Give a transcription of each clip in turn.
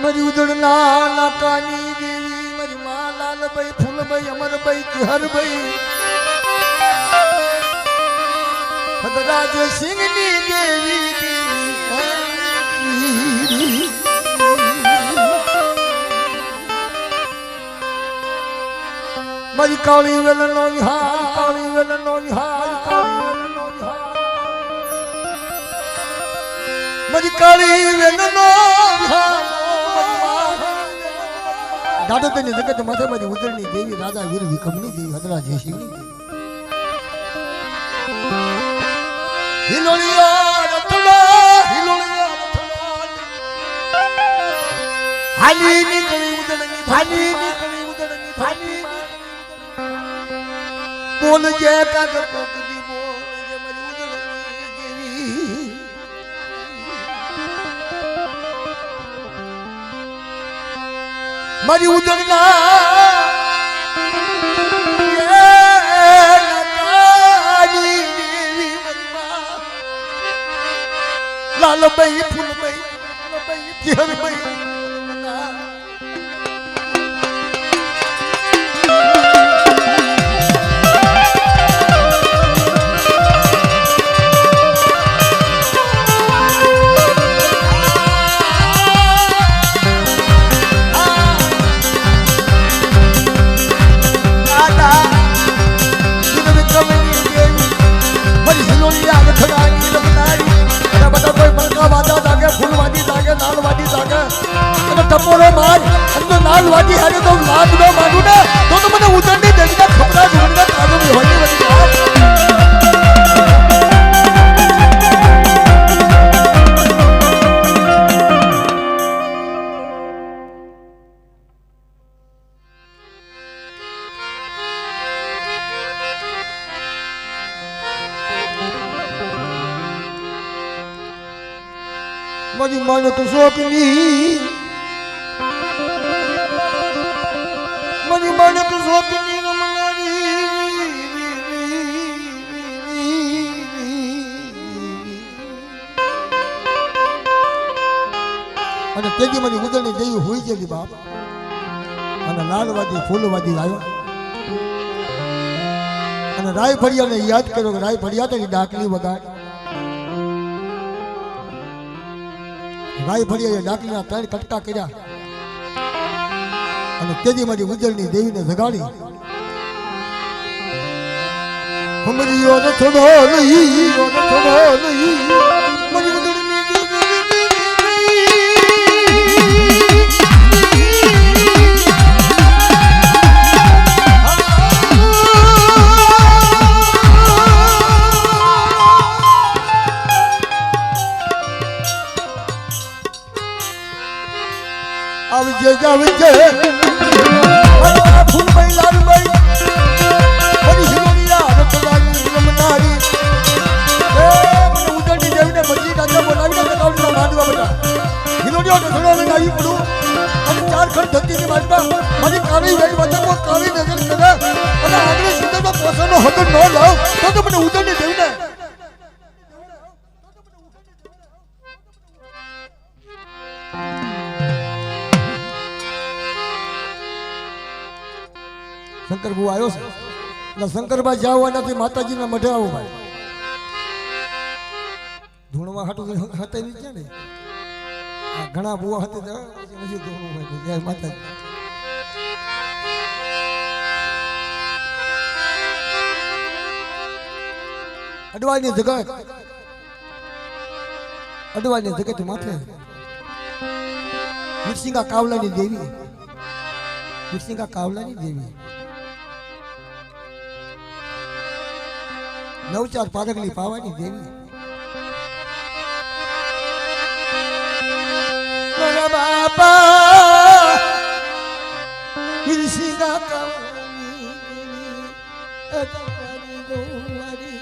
मरी उदड़ना नाकानी देवी मरी माँ लाल भाई फूल भाई अमर भाई हर भाई खदराज सिंह नी देवी मरी काली वेलनो विहार काली वेलनो विहार मरी काली वेलनो विहार दादा तेने जगत माथे मरी उदरनी देवी राजा वीर विक्रमनी देवी हदरा जयसिंहनी देवी हिलोलिया रथड़ा हाली निकली उदरनी भानी निकली उदरनी भानी बोल जय का कोक दी बोल जय मरी उदरनी देवी मरी उदड़ना लाल बई फूल बई हर बई टपोरो मार अंदर नाल वादी हारे तो लाद दो मानू ना तो मने उतरनी देवी ना खपरा ढूंढना कादो में होनी वाली मरी मानो तो शौकनी मरी मानो तो शौकनी रमनारी અને તેજી મારી ઉદળની દેવી હોઈ ગયેલી બાપ અને લાલવાદી ફૂલવાદી આવ્યો અને રાય ફળિયાને યાદ કર્યો કે રાય ફળિયા તેની ડાકલી વગાડ રાય ફળિયાએ ડાકલીના 3 કટકા કર્યા અને તેજી મારી ઉજળની દેવીને જગાડી હમરીઓ ને થોડો નહીં મારી ઉજળની आवजे जावजे फूल भाई लाल भाई बड़ी हिलोलिया रतवानी रमनारी ए मने उदड़नी देवी ने मजी राजा बोलावी ने कावली ना मांडवा बेटा हिलोलिया ने थोड़ा में आई पड़ू અને ચાર ખંડ ધરતી ની માજમાં મારી કાળી વેલ વચ્ચે કો કાળી નજર કરે અને આગળ સિંધમાં પોસનો હતો ન લાવ તો મને ઉદળની દેવી ને शंकर बू आयो से शंकर भाई जावाना थी माताजी ना मठे आओ भाई धूणवा हाटू हते नहीं क्या ने आ घणा बुआ हते तो मुझे धूणो भाई जय माताजी अडवाणी जगत माथे वीरसिंगा कावलानी देवी वीरसिंगा कावलानी देवी 9-4 પાદકલી પાવાની દેવી મારા બાપા વીરસિંગા કાવલાની અતવારી ગોવારી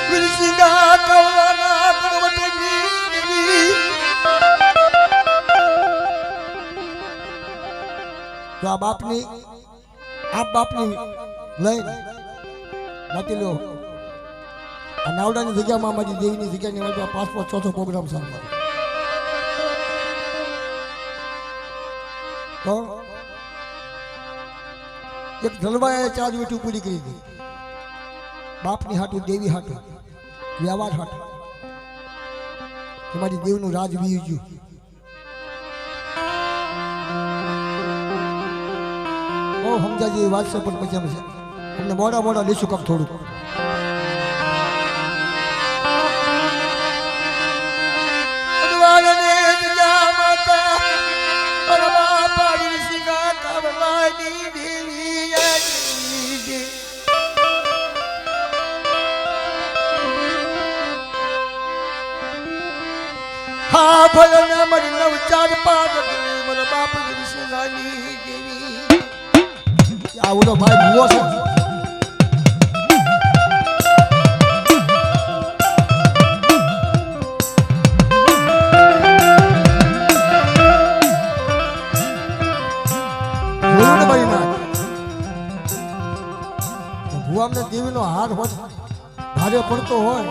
વીરસિંગા કાવલાના ગણવટની દેવી तो आप बापनी लई नाती लो આ નાવડાની જગ્યામાં અમારી દેવીની જગ્યાની અમારી પાસે 5 ચોથો પ્રોગ્રામ છે તો એક જલવાએ ચાર વીટું પૂરી કરી હતી બાપની હાટું દેવી હાટું વ્યવહાર હાટું તમારી દેવનું રાજ વીયું ગયું બહુ સમજાજી વાત છે પણ પછી છે અમને મોડા લેશું કામ થોડુંક હા ભલે મારી નવ ચાર પાદ મારા બાપ સિંગાની દેવી આવો તો ભાઈ ભૂવો છે ભૂવામને દેવીનો હાથ હોય ભારે પડતો હોય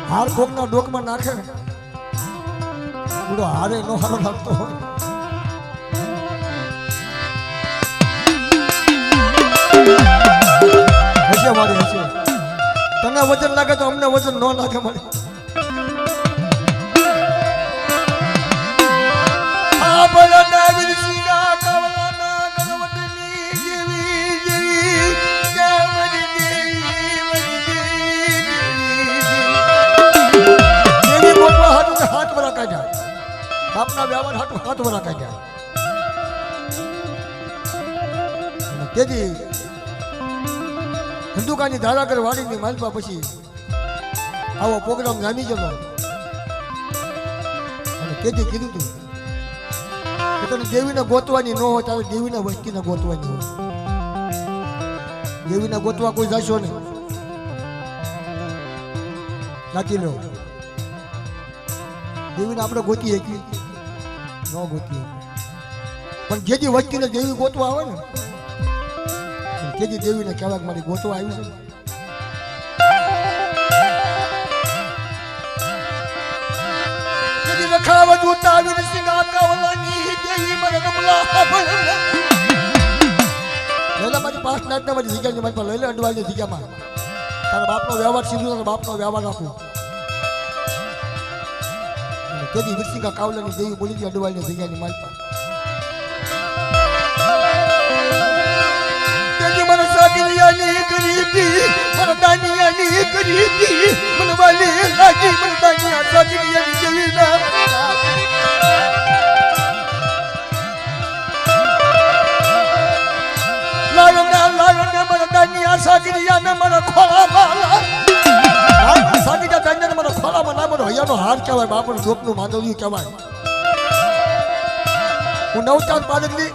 હાર કોકના ડોકમાં નાખે પૂરો હારે નો હારો લાગતો હોય હશે મારી હશે તને વજન લાગે તો અમને વજન ન લાગે મારી આ બોલો નાગર સીના કવલાના ગણવતની જેવી જેવી કેમરી દેવી બોલવા હાથ વરા કાઢ્યા બાપના વ્યવહાર હાથ વરા કાઢ્યા તેથી ધંધુકાની ધારાકર વાડીની માલપા પછી આવો પ્રોગ્રામ જામી ગયો અને તેથી કીધું તું કે તને દેવીને ગોતવાની ન હોય તારે દેવીના વસ્તીને ગોતવાની હોય દેવીને ગોતવા કોઈ જશો નહીં સાચી લો દેવીને આપણે ગોતી શકીએ ન ગોતી પણ જેથી વસ્તીને દેવી ગોતવા આવે ને કેજી દેવીને કહેવાય કે મારી ગોતવા આવી છે કેજી લખાવા જોતા આવી સિંગા કાવલાની દેવી મને કમલા લેલા મારી પાસ નાટના મારી જગ્યાની મારી પર લઈ લે અડવાલની જગ્યામાં તારા બાપનો વ્યવહાર સીધું તારા બાપનો વ્યવહાર આપું કેજી વિરસિંગા કાવલાની દેવી બોલી હતી અડવાલની જગ્યાની મારી પર સાગરિયાની ગરીબી મરદાનિયાની ગરીબી મનવાલી લાગી મરદાનિયા સાગરિયાની દેવીના લાયને મરદાનિયા સાગરિયાને મને ખોળા માલા સાગરિયા દાનિયાને મને ખોળા માલા મને હૈયાનો હાર કહેવાય બાપનું જોપનું માંદવ્યું કહેવાય હું નવચાંદ પાડકની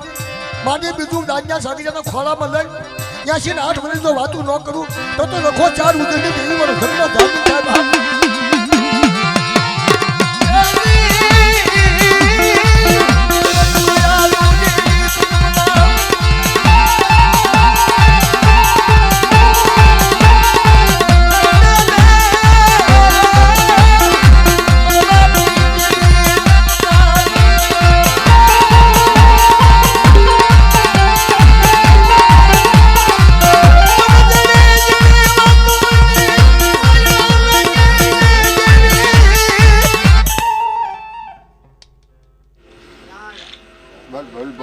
માને બીજું દાનિયા સાગરિયાના ખોળામાં લઈ 80 ને 8 વર્ષ જો વાતું ન કરું તો લખો 4 ઉદયની દેવી મને ઘરમાં ધાર્મિક સાહેબ બોલ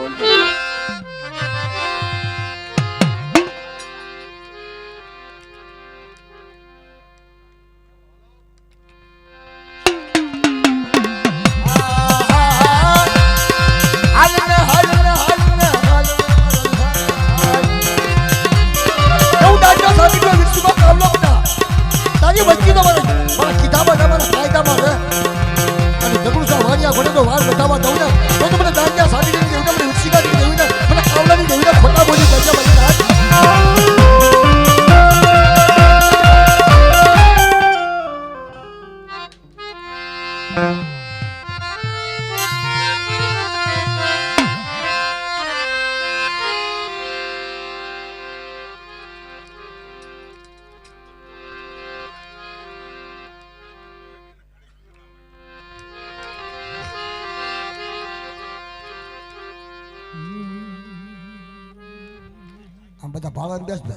બધા ભાળાને બેસ દે.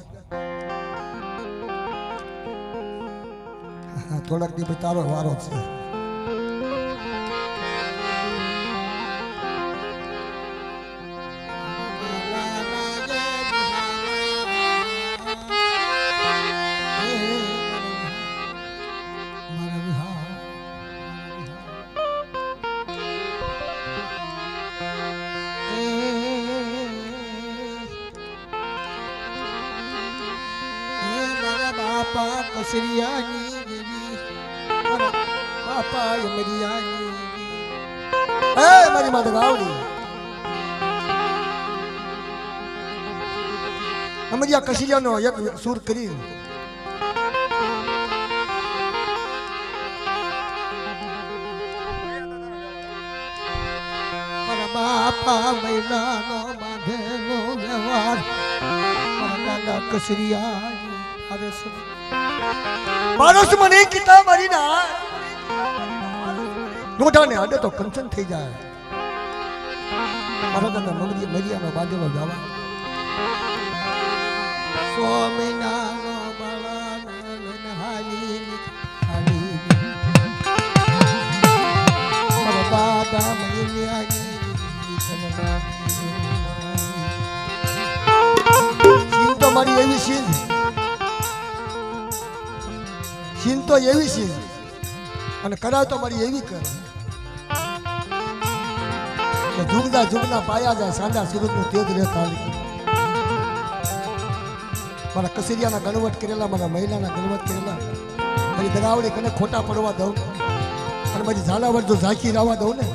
થોડાક દી પછી તારો વારો છે. બાપા કસરિયાની દેવી બાપા યમરિયાની એ મારી માતા ગાવડી અમરિયા કસિયાનો એક સૂર કરી બાપા મહિલાનો બાંધેલો વ્યવહાર દાદા કસરિયાની માણસ મને કીધા મારી ના લોઢાને અડે તો કંચન થઈ જાય. મારા દાદા મરિયાનો બાંધેલો જવા સ્વામિનાનો બાળાને હાલી દાદા મરિયાની સીન તો મારી એવી સીન તો એવી છે અને કરાવ તો મારી એવી કર જુગદા જુગના પાયા જાય સાંડા સુરતનું તેજ રહેતા મારા કસરિયાના ગણવટ કરેલા મારા મહિલાના ગણવટ કરેલા મારી દગાવડી કને ખોટા પડવા દઉં અને મારી ઝાલાવડ જો ઝાંખી રાવા દઉં ને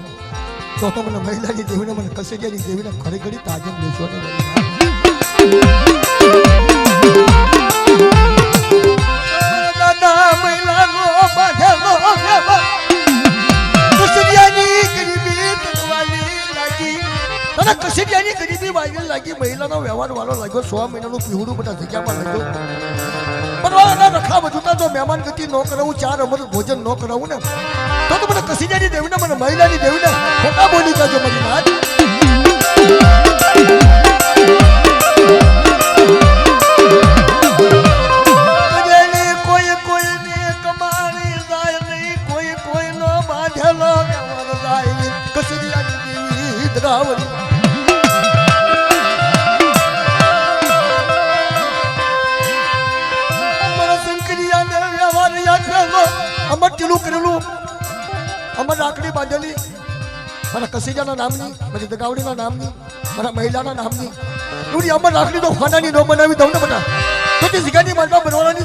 તો મને મહિલાની દેવીને મને કસરિયાની દેવીને ઘડી ઘડી તાજમ દેશો ને કસરિયાની ગરીબી વાગી લાગી મહિલાનો વ્યવહાર વાળો લાગ્યો 6 મહિનાનું પીવડું બધા જગ્યામાં લાગ્યો રખા બધું જો મહેમાન ગતિ ન કરાવું 4 અમર ભોજન ન કરાવું ને તો મને કસરિયાની દેવીને મને મહિલાની દેવીને ખોટા બોલી જાજો મારી નાથ. અમર ટીલું કરેલું અમર રાખડી બાંધેલી મારા કસીજાના નામની મારી દગાવડીના નામની મારા મહિલાના નામની એવડી અમર રાખડી તો ખાનાની ન બનાવી દઉં ને બધા તો તે સિગાની મારવા બનવાના